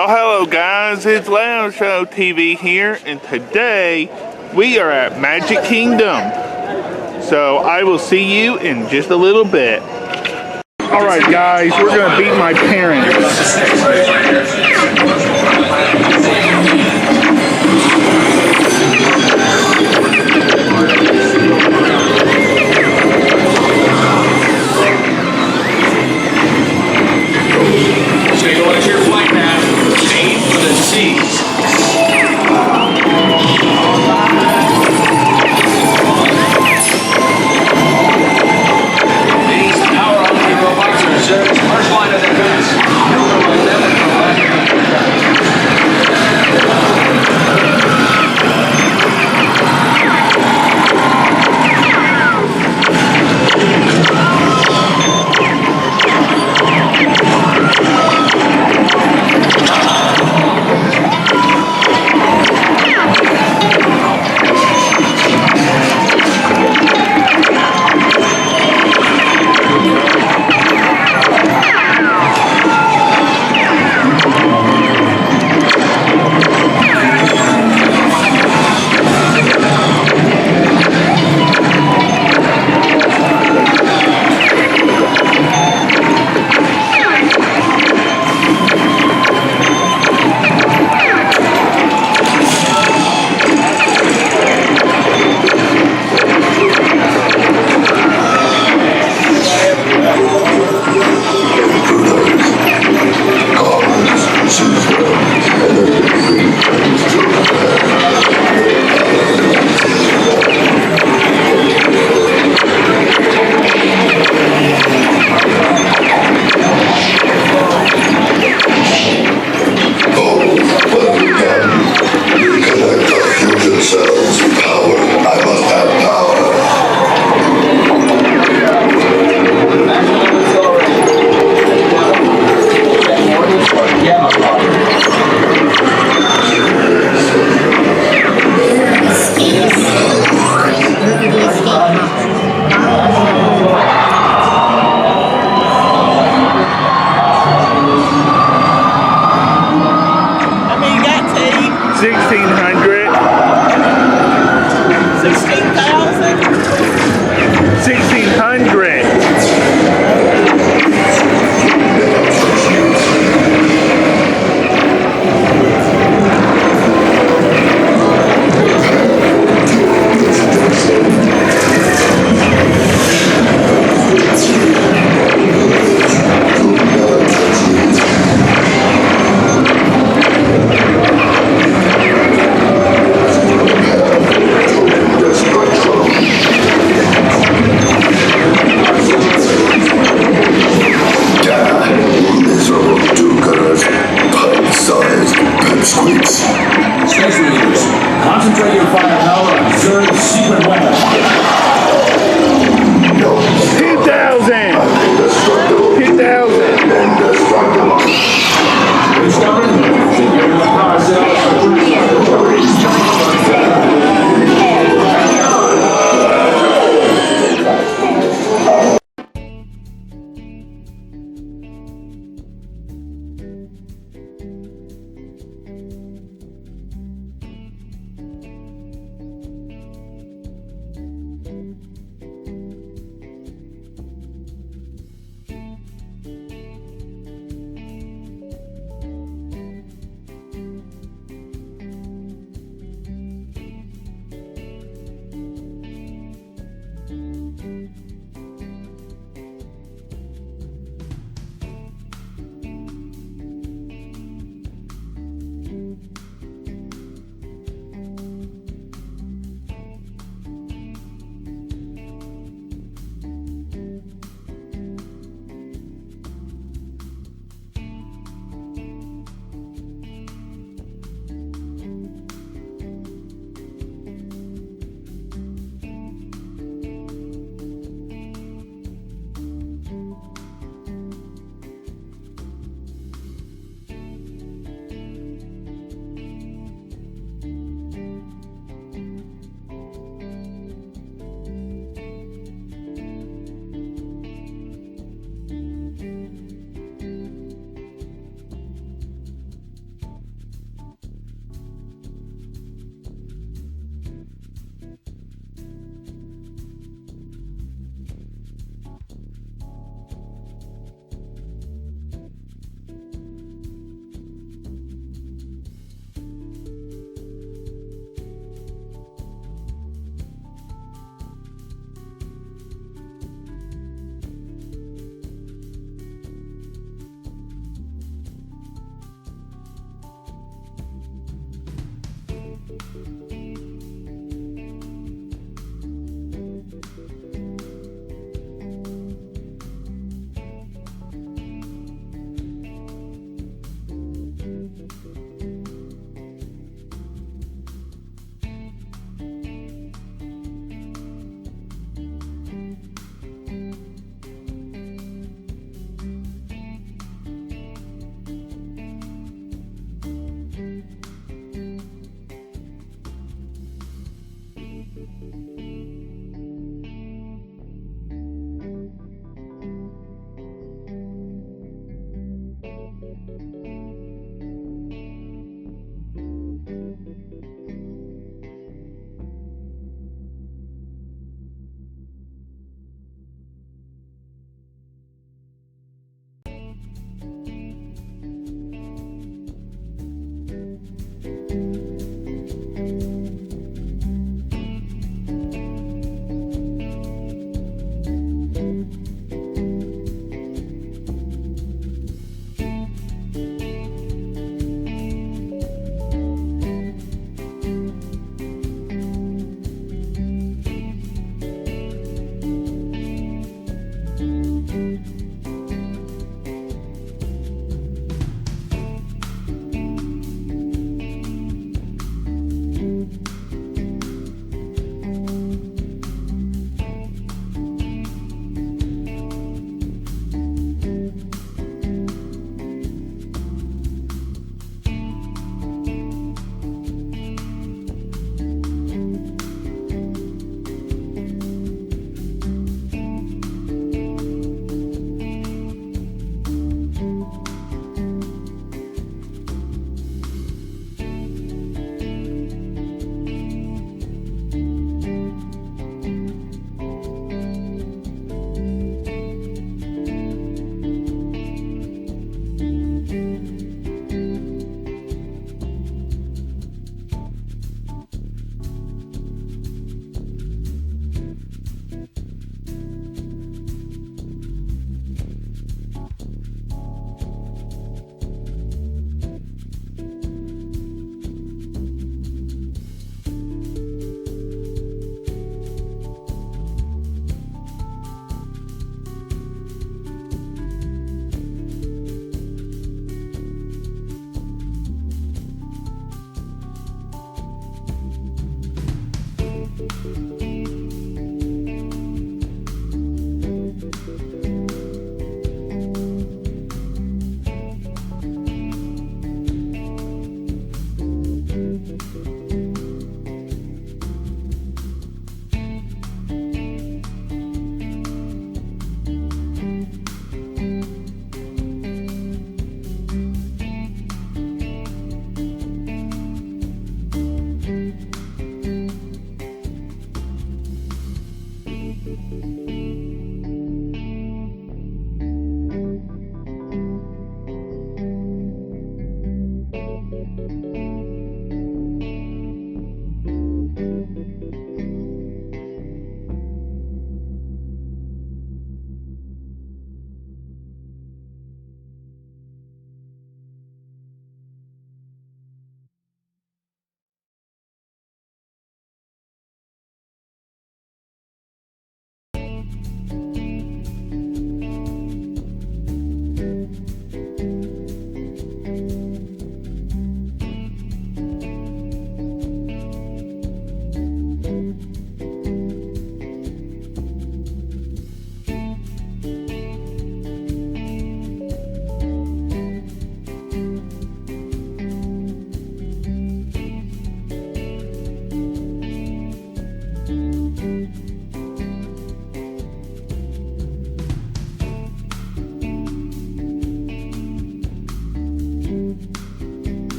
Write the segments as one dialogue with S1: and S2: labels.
S1: Well, hello guys, it's legoshowtv here, and today we are at Magic Kingdom. So I will see you in just a little bit. Alright guys, we're gonna beat my parents.
S2: Concentrate your firepower on Zerg's secret weapon.
S1: 2,000! 2,000!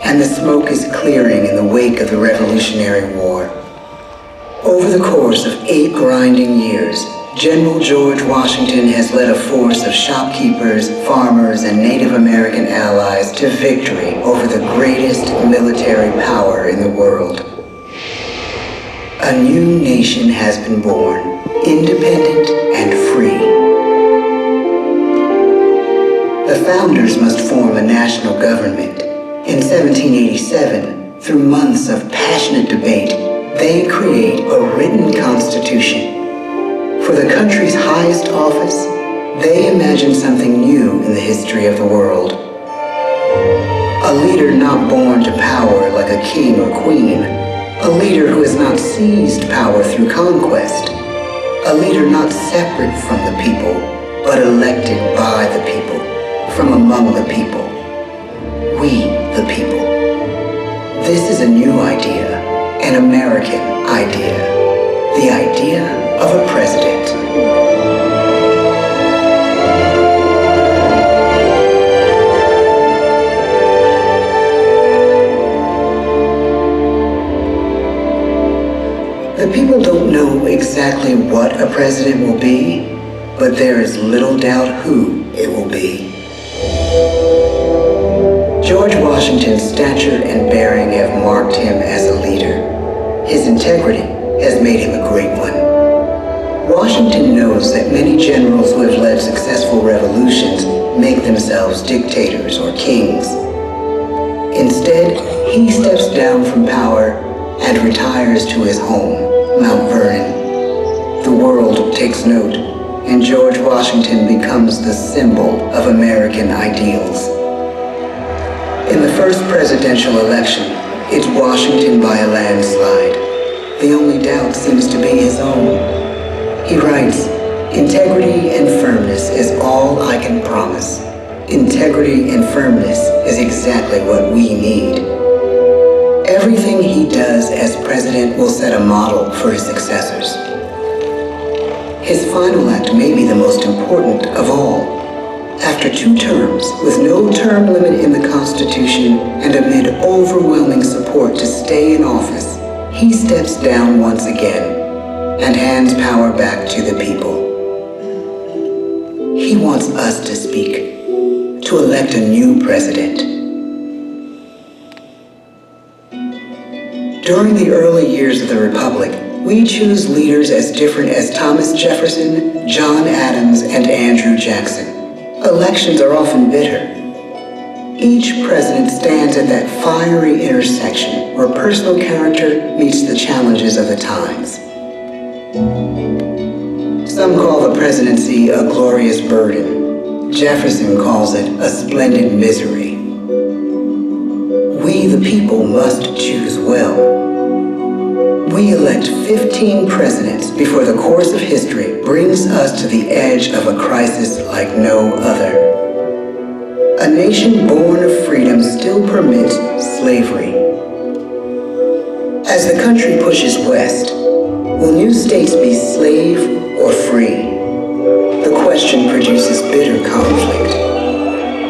S3: And the smoke is clearing in the wake of the Revolutionary War. Over the course of 8 grinding years, General George Washington has led a force of shopkeepers, farmers, and Native American allies to victory over the greatest military power in the world. A new nation has been born, independent and free. The founders must form a national government. In 1787, through months of passionate debate, they create a written constitution. For the country's highest office, they imagine something new in the history of the world. A leader not born to power like a king or queen. A leader who has not seized power through conquest. A leader not separate from the people, but elected by the people, from among the people. We, the people. This is a new idea, an American idea, the idea of a president. The people don't know exactly what a president will be, but there is little doubt who it will be. George Washington's stature and bearing have marked him as a leader. His integrity has made him a great one. Washington knows that many generals who have led successful revolutions make themselves dictators or kings. Instead, he steps down from power and retires to his home, Mount Vernon. The world takes note, and George Washington becomes the symbol of American ideals. In the first presidential election, it's Washington by a landslide. The only doubt seems to be his own. He writes, "Integrity and firmness is all I can promise. Integrity and firmness is exactly what we need." Everything he does as president will set a model for his successors. His final act may be the most important of all. After 2 terms, with no term limit in the Constitution and amid overwhelming support to stay in office, he steps down once again and hands power back to the people. He wants us to speak, to elect a new president. During the early years of the Republic, we choose leaders as different as Thomas Jefferson, John Adams, and Andrew Jackson. Elections are often bitter. Each president stands at that fiery intersection where personal character meets the challenges of the times. Some call the presidency a glorious burden. Jefferson calls it a splendid misery. We, the people, must choose well. We elect 15 presidents before the course of history brings us to the edge of a crisis like no other. A nation born of freedom still permits slavery. As the country pushes west, will new states be slave or free? The question produces bitter conflict.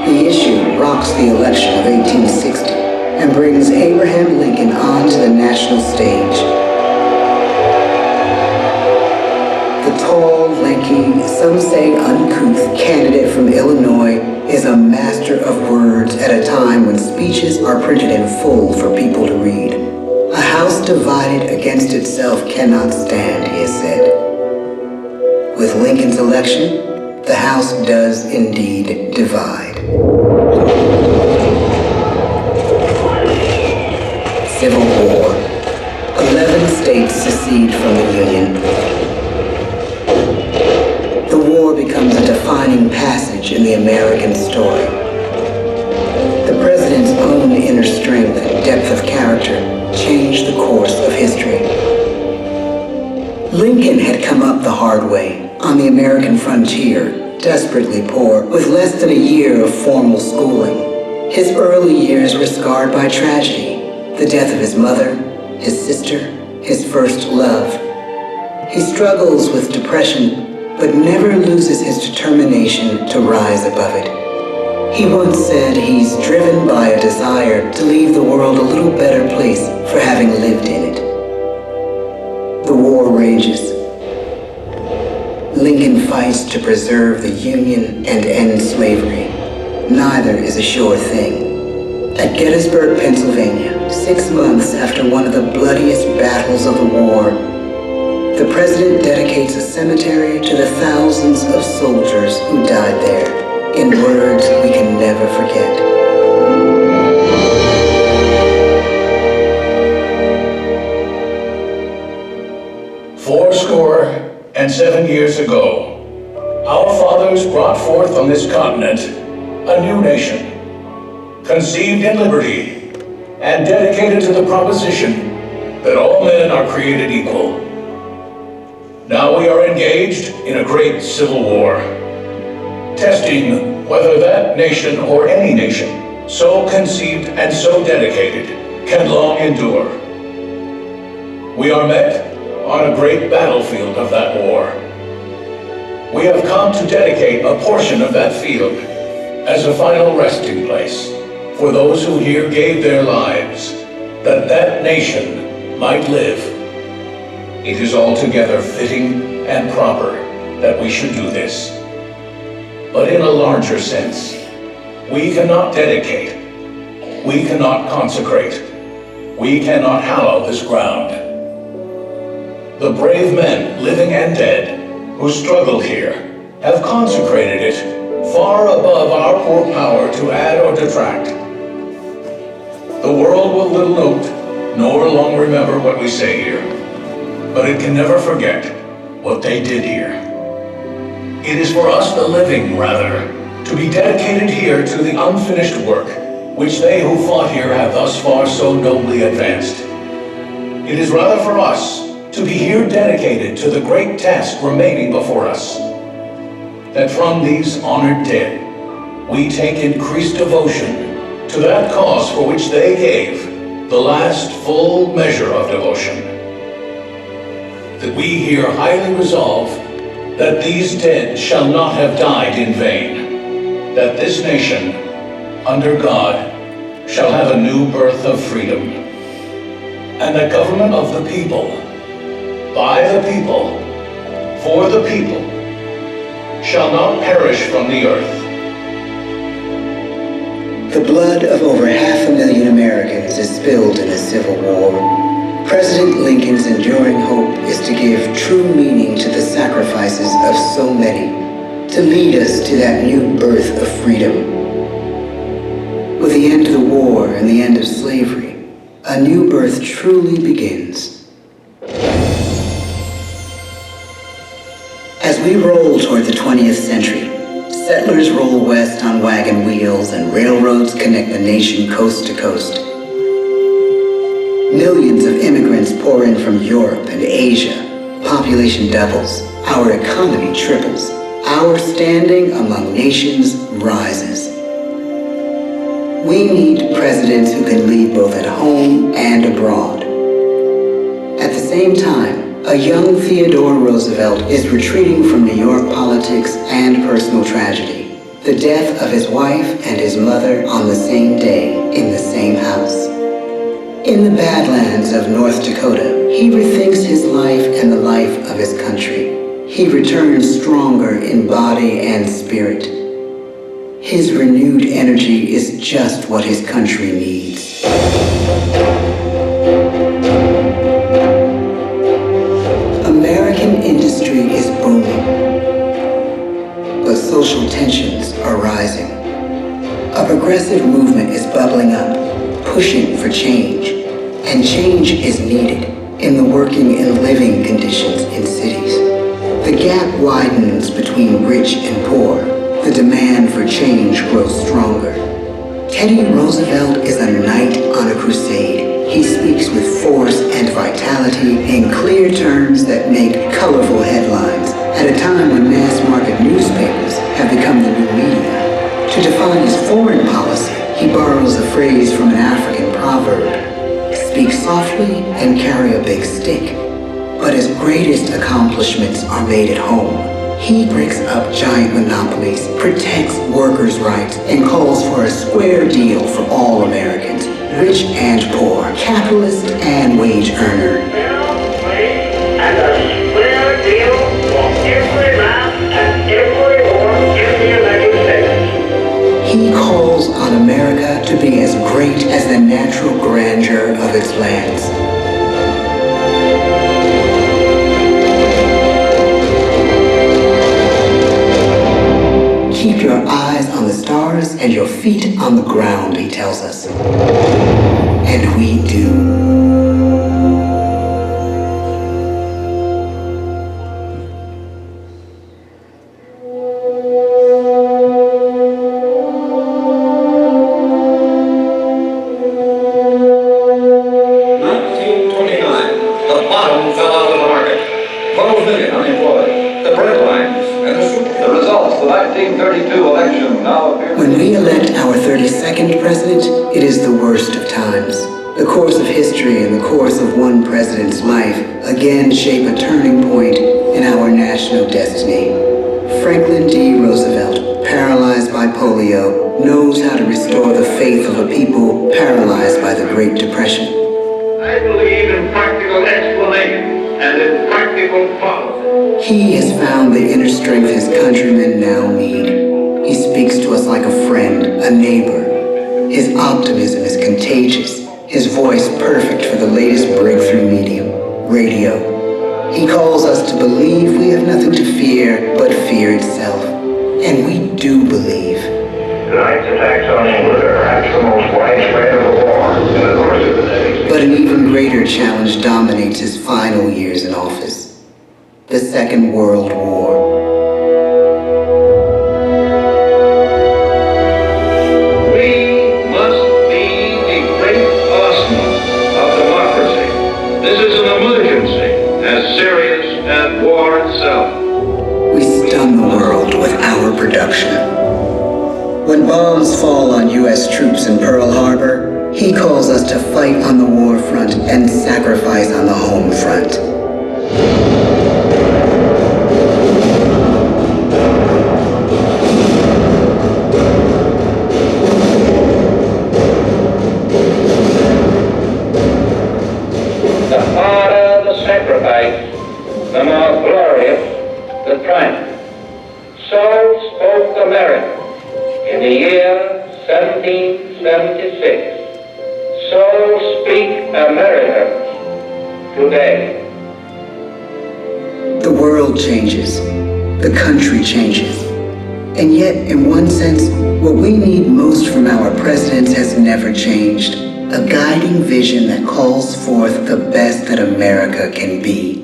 S3: The issue rocks the election of 1860 and brings Abraham Lincoln onto the national stage. The tall, lanky, some say uncouth candidate from Illinois is a master of words at a time when speeches are printed in full for people to read. A house divided against itself cannot stand, he has said. With Lincoln's election, the House does indeed divide. Civil War. 11 states secede from the Union. The war becomes a defining passage in the American story. The president's own inner strength and depth of character changed the course of history. Lincoln had come up the hard way, on the American frontier, desperately poor, with less than a year of formal schooling. His early years were scarred by tragedy, the death of his mother, his sister, his first love. He struggles with depression, but never loses his determination to rise above it. He once said he's driven by a desire to leave the world a little better place for having lived in it. The war rages. Lincoln fights to preserve the Union and end slavery. Neither is a sure thing. At Gettysburg, Pennsylvania, 6 months after one of the bloodiest battles of the war, the president dedicates a cemetery to the thousands of soldiers who died there, in words we can never forget.
S2: Fourscore and 7 years ago, our fathers brought forth on this continent a new nation, conceived in liberty and dedicated to the proposition that all men are created equal. Now we are engaged in a great civil war, testing whether that nation or any nation so conceived and so dedicated can long endure. We are met on a great battlefield of that war. We have come to dedicate a portion of that field as a final resting place for those who here gave their lives, that that nation might live. It is altogether fitting and proper that we should do this. But in a larger sense, we cannot dedicate, we cannot consecrate, we cannot hallow this ground. The brave men, living and dead, who struggled here, have consecrated it far above our poor power to add or detract. The world will little note, nor long remember what we say here, but it can never forget what they did here. It is for us, the living, rather, to be dedicated here to the unfinished work which they who fought here have thus far so nobly advanced. It is rather for us to be here dedicated to the great task remaining before us, that from these honored dead we take increased devotion to that cause for which they gave the last full measure of devotion. That we here highly resolve that these dead shall not have died in vain, that this nation, under God, shall have a new birth of freedom, and the government of the people, by the people, for the people, shall not perish from the earth.
S3: The blood of over 500,000 Americans is spilled in the Civil War. President Lincoln's enduring hope is to give true meaning to the sacrifices of so many, to lead us to that new birth of freedom. With the end of the war and the end of slavery, a new birth truly begins. As we roll toward the 20th century, settlers roll west on wagon wheels and railroads connect the nation coast to coast. Millions of immigrants pour in from Europe and Asia. Population doubles. Our economy triples. Our standing among nations rises. We need presidents who can lead both at home and abroad. At the same time, a young Theodore Roosevelt is retreating from New York politics and personal tragedy. The death of his wife and his mother on the same day in the same house. In the Badlands of North Dakota, he rethinks his life and the life of his country. He returns stronger in body and spirit. His renewed energy is just what his country needs. American industry is booming, but social tensions are rising. A progressive movement is bubbling up, pushing for change, and change is needed in the working and living conditions in cities. The gap widens between rich and poor. The demand for change grows stronger. Teddy Roosevelt is a knight on a crusade. He speaks with force and vitality in clear terms that make colorful headlines at a time when To define his foreign policy, he borrows a phrase from an African proverb: speak softly and carry a big stick. But his greatest accomplishments are made at home. He breaks up giant monopolies, protects workers' rights, and calls for a square deal for all Americans, rich and poor, capitalist and wage earner.
S4: And a square deal for every man and everyone in the United States.
S3: He calls on America to be as great as the natural grandeur of its lands. Keep your eyes on the stars and your feet on the ground, he tells us. And we do. When we elect our 32nd president, it is the worst of times. The course of history and the course of one president's life again shape a turning point in our national destiny. Franklin D. Roosevelt, paralyzed by polio, knows how to restore the faith of a people paralyzed by the Great Depression.
S4: I believe in practical explanation and in practical policy.
S3: He has found the inner strength his countrymen now need. He speaks to us like a friend, a neighbor. His optimism is contagious, his voice perfect for the latest breakthrough medium, radio. He calls us to believe we have nothing to fear but fear itself. And we do believe.
S4: Tonight's attacks on England are perhaps the most widespread of the war in the course of the day.
S3: But an even greater challenge dominates his final years in office: the Second World War. We stun the world with our production. When bombs fall on U.S. troops in Pearl Harbor, he calls us to fight on the war front and sacrifice on the home front.
S4: The harder the sacrifice, the more glorious the triumph. So spoke America in the year 1776. So speak Americans today.
S3: The world changes. The country changes. And yet, in one sense, what we need most from our presidents has never changed. A guiding vision that calls forth the best that America can be.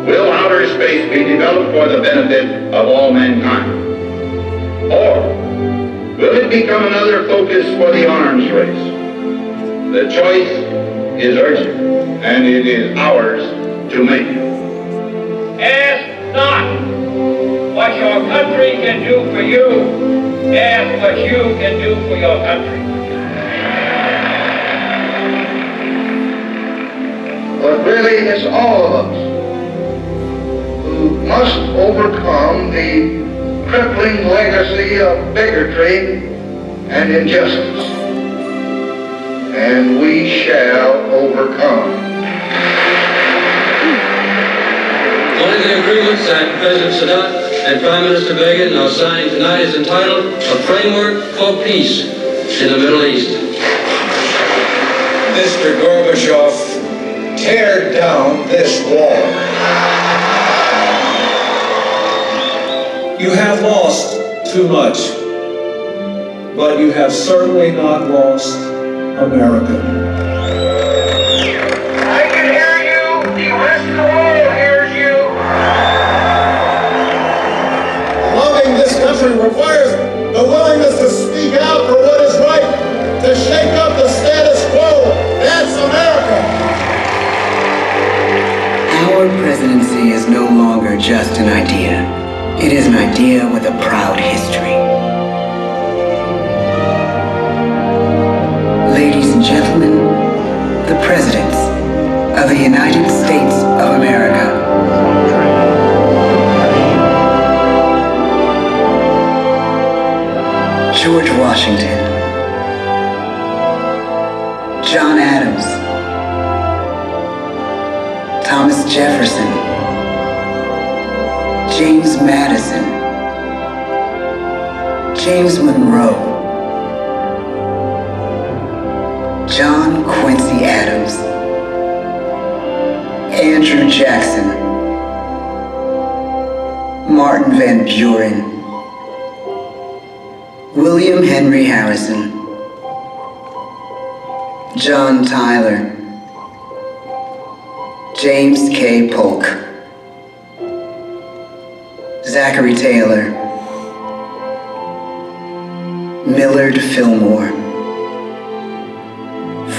S5: Will outer space be developed for the benefit of all mankind? Or will it become another focus for the arms race? The choice is urgent, and it is ours to make.
S4: Ask not what your country can do for you. Ask what you can do for your country.
S5: But really, it's all of us who must overcome the crippling legacy of bigotry and injustice. And we shall overcome.
S6: One of the agreements that President Sadat and Prime Minister Begin are signing tonight is entitled A Framework for Peace in the Middle East.
S7: Mr. Gorbachev, tear down this wall. You have lost too much, but you have certainly not lost America.
S4: I can hear you. The rest of the world hears you.
S7: Loving this country requires the willingness to speak out for what is right, to shake up the status quo. That's America.
S3: Our presidency is no longer just an idea. It is an idea with a proud history. and gentlemen, the Presidents of the United States of America. George Washington, John Adams, Thomas Jefferson, James Madison, James Monroe, John Quincy Adams, Andrew Jackson, Martin Van Buren, William Henry Harrison, John Tyler, James K. Polk, Zachary Taylor, Millard Fillmore,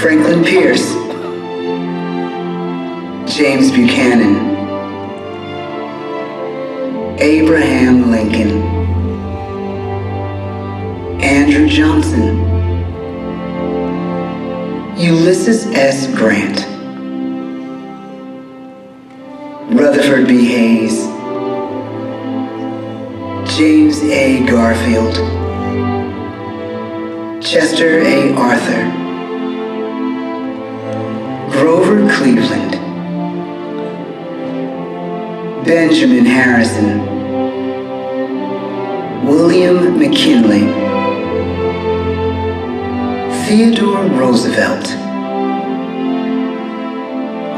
S3: Franklin Pierce, James Buchanan, Abraham Lincoln, Andrew Johnson, Ulysses S. Grant, Rutherford B. Hayes, James A. Garfield, Chester A. Arthur, Grover Cleveland, Benjamin Harrison, William McKinley, Theodore Roosevelt,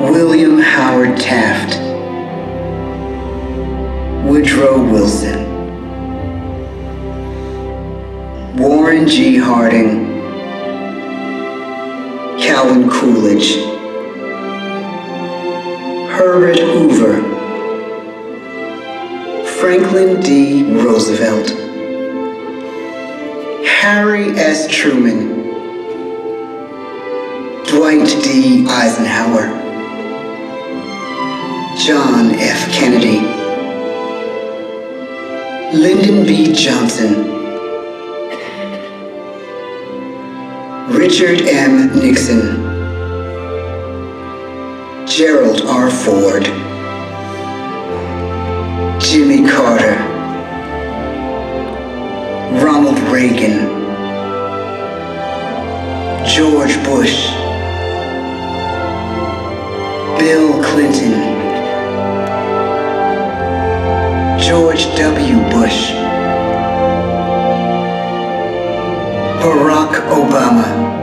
S3: William Howard Taft, Woodrow Wilson, Warren G. Harding, Calvin Coolidge, Herbert Hoover, Franklin D. Roosevelt, Harry S. Truman, Dwight D. Eisenhower, John F. Kennedy, Lyndon B. Johnson, Richard M. Nixon, Gerald R. Ford, Jimmy Carter, Ronald Reagan, George Bush, Bill Clinton, George W. Bush, Barack Obama,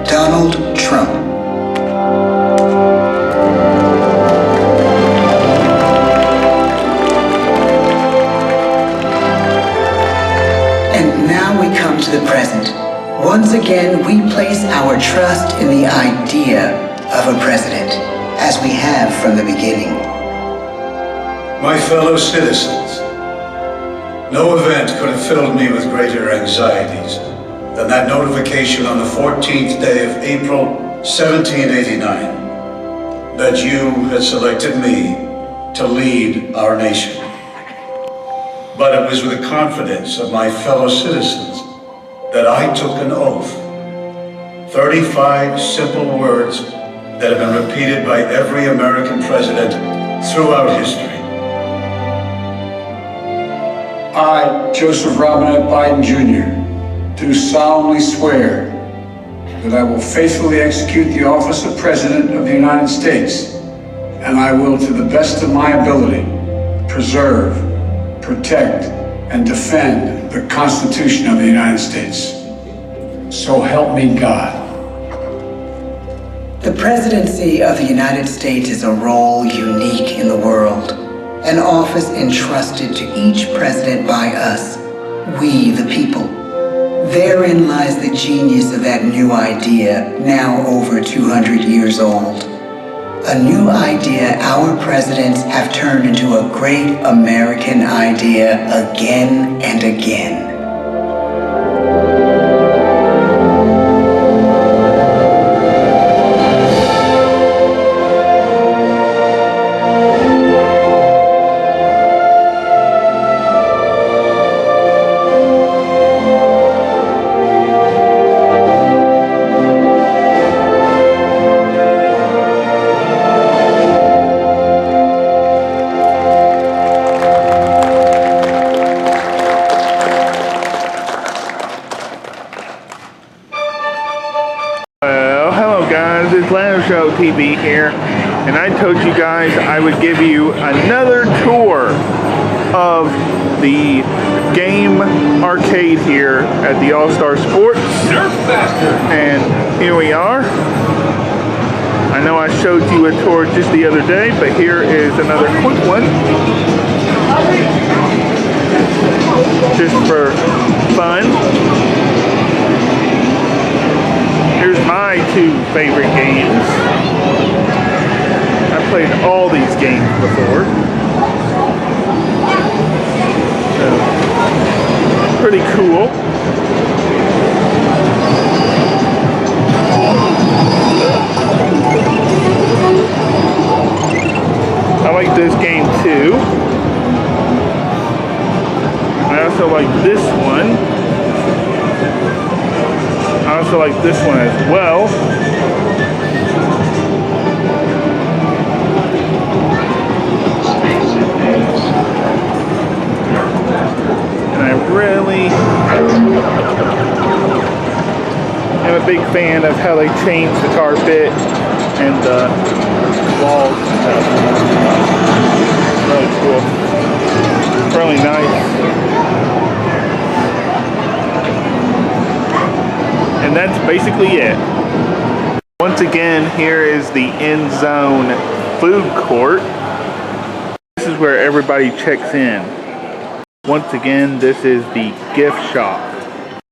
S3: Donald Trump. And now we come to the present. Once again, we place our trust in the idea of a president, as we have from the beginning.
S2: My fellow citizens, no event could have filled me with greater anxieties than that notification on the 14th day of April, 1789, that you had selected me to lead our nation. But it was with the confidence of my fellow citizens that I took an oath. 35 simple words that have been repeated by every American president throughout history.
S8: I, Joseph Robinette Biden Jr., do solemnly swear that I will faithfully execute the office of President of the United States, and I will, to the best of my ability, preserve, protect, and defend the Constitution of the United States. So help me God.
S3: The presidency of the United States is a role unique in the world, an office entrusted to each president by us, we the people. Therein lies the genius of that new idea, now over 200 years old. A new idea our presidents have turned into a great American idea again and again.
S1: TV here, and I told you guys I would give you another tour of the game arcade here at the All-Star Sports. And here we are. I know I showed you a tour just the other day, but here is another quick one. Just for fun. Here's my two favorite games. I've played all these games before. So, pretty cool. I like this game too. I also like this one. I also like this one as well. And I really am a big fan of how they changed the carpet and the walls and stuff. Really cool. Really nice. And that's basically it. Once again, here is the end zone food court. This is where everybody checks in. Once again, this is the gift shop.